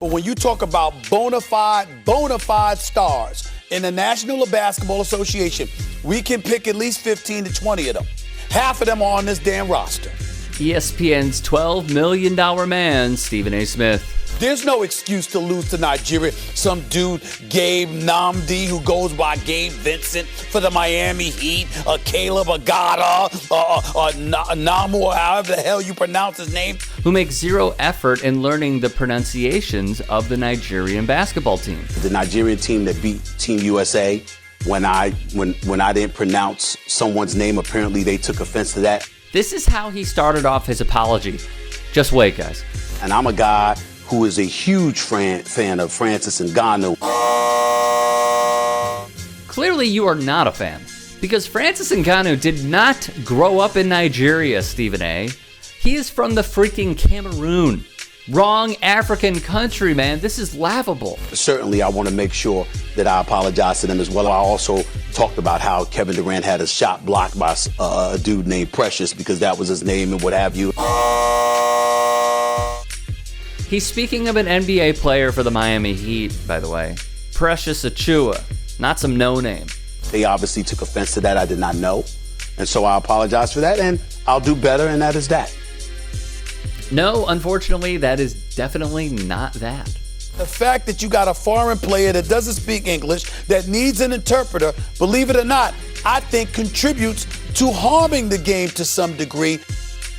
But when you talk about bona fide stars in the National Basketball Association, we can pick at least 15 to 20 of them. Half of them are on this damn roster. ESPN's $12 million man, Stephen A. Smith. There's no excuse to lose to Nigeria. Some dude, Gabe Namdi, who goes by Gabe Vincent for the Miami Heat, Caleb Agata, Namu, however the hell you pronounce his name. Who makes zero effort in learning the pronunciations of the Nigerian basketball team. The Nigerian team that beat Team USA, when I didn't pronounce someone's name, apparently they took offense to that. This is how he started off his apology. Just wait, guys. And I'm a guy who is a huge fan of Francis Ngannou. Clearly you are not a fan, because Francis Ngannou did not grow up in Nigeria, Stephen A. He is from the freaking Cameroon. Wrong African country, man. This is laughable. Certainly, I want to make sure that I apologize to them as well. I also talked about how Kevin Durant had a shot blocked by a dude named Precious, because that was his name and what have you. He's speaking of an NBA player for the Miami Heat, by the way. Precious Achiuwa, not some no-name. They obviously took offense to that. I did not know. And so I apologize for that, and I'll do better, and that is that. No, unfortunately, that is definitely not that. The fact that you got a foreign player that doesn't speak English, that needs an interpreter, believe it or not, I think contributes to harming the game to some degree.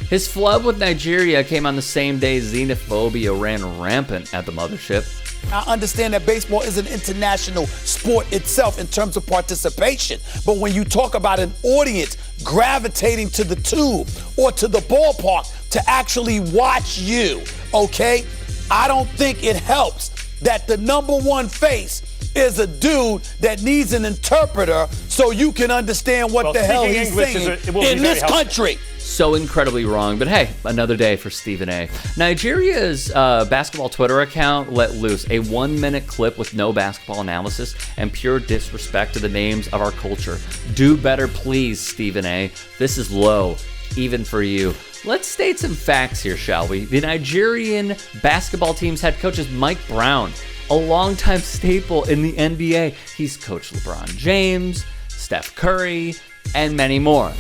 His flub with Nigeria came on the same day xenophobia ran rampant at the mothership. I understand that baseball is an international sport itself in terms of participation. But when you talk about an audience gravitating to the tube or to the ballpark to actually watch you, okay, I don't think it helps that the number one face is a dude that needs an interpreter so you can understand what the hell he's saying in this country. So incredibly wrong, but hey, another day for Stephen A. Nigeria's basketball Twitter account let loose a 1-minute clip with no basketball analysis and pure disrespect to the names of our culture. Do better, please, Stephen A. This is low, even for you. Let's state some facts here, shall we? The Nigerian basketball team's head coach is Mike Brown, a longtime staple in the NBA. He's coached LeBron James, Steph Curry, and many more.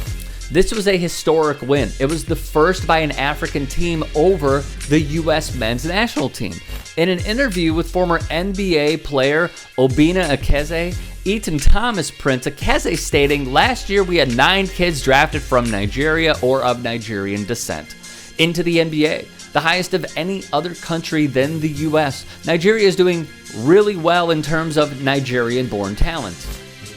This was a historic win. It was the first by an African team over the U.S. men's national team. In an interview with former NBA player Obinna Ekeze, Eaton Thomas prints Ekeze stating, "Last year we had 9 kids drafted from Nigeria or of Nigerian descent into the NBA, the highest of any other country than the U.S. Nigeria is doing really well in terms of Nigerian-born talent.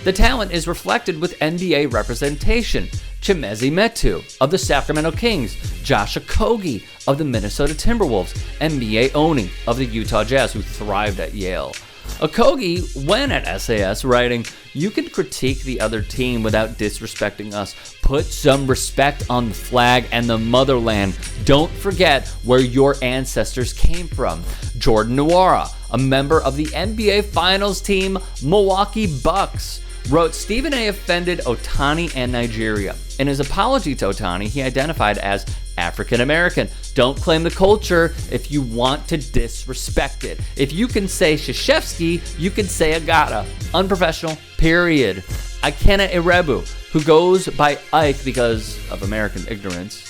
The talent is reflected with NBA representation. Chimezi Metu of the Sacramento Kings, Josh Okogie of the Minnesota Timberwolves, and Mie Oni of the Utah Jazz, who thrived at Yale. Okogie went at SAS writing, "You can critique the other team without disrespecting us. Put some respect on the flag and the motherland. Don't forget where your ancestors came from." Jordan Nwora, a member of the NBA Finals team Milwaukee Bucks, wrote, "Stephen A. offended Otani and Nigeria. In his apology to Otani, he identified as African American. Don't claim the culture if you want to disrespect it. If you can say Krzyzewski, you can say Agata. Unprofessional, period." Ikenna Irebu, who goes by Ike because of American ignorance,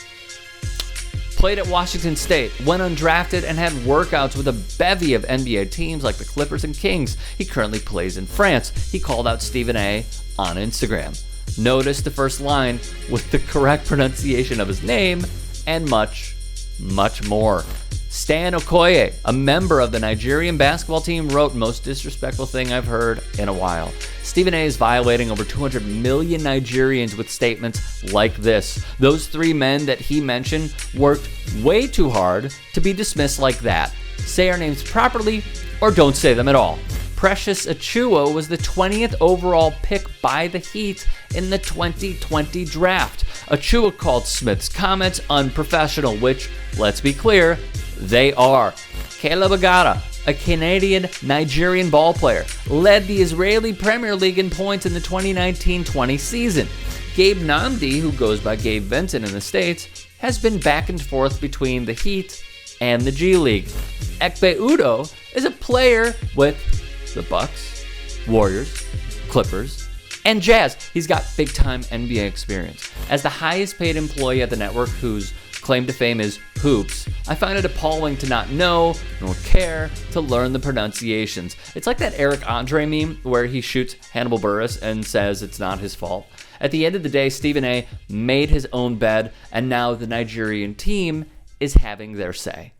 played at Washington State, went undrafted, and had workouts with a bevy of NBA teams like the Clippers and Kings. He currently plays in France. He called out Stephen A. on Instagram. Notice the first line with the correct pronunciation of his name, and much, much more. Stan Okoye, a member of the Nigerian basketball team, wrote, "Most disrespectful thing I've heard in a while. Stephen A. is violating over 200 million Nigerians with statements like this. Those 3 men that he mentioned worked way too hard to be dismissed like that. Say our names properly or don't say them at all." Precious Achiuwa was the 20th overall pick by the Heat in the 2020 draft. Achiuwa called Smith's comments unprofessional, which, let's be clear, they are. Caleb Agata, a Canadian-Nigerian ballplayer, led the Israeli Premier League in points in the 2019-20 season. Gabe Namdi, who goes by Gabe Vincent in the States, has been back and forth between the Heat and the G League. Ekpe Udo is a player with the Bucks, Warriors, Clippers, and Jazz. He's got big-time NBA experience. As the highest-paid employee at the network whose claim to fame is hoops, I find it appalling to not know nor care to learn the pronunciations. It's like that Eric Andre meme where he shoots Hannibal Buress and says it's not his fault. At the end of the day, Stephen A. made his own bed, and now the Nigerian team is having their say.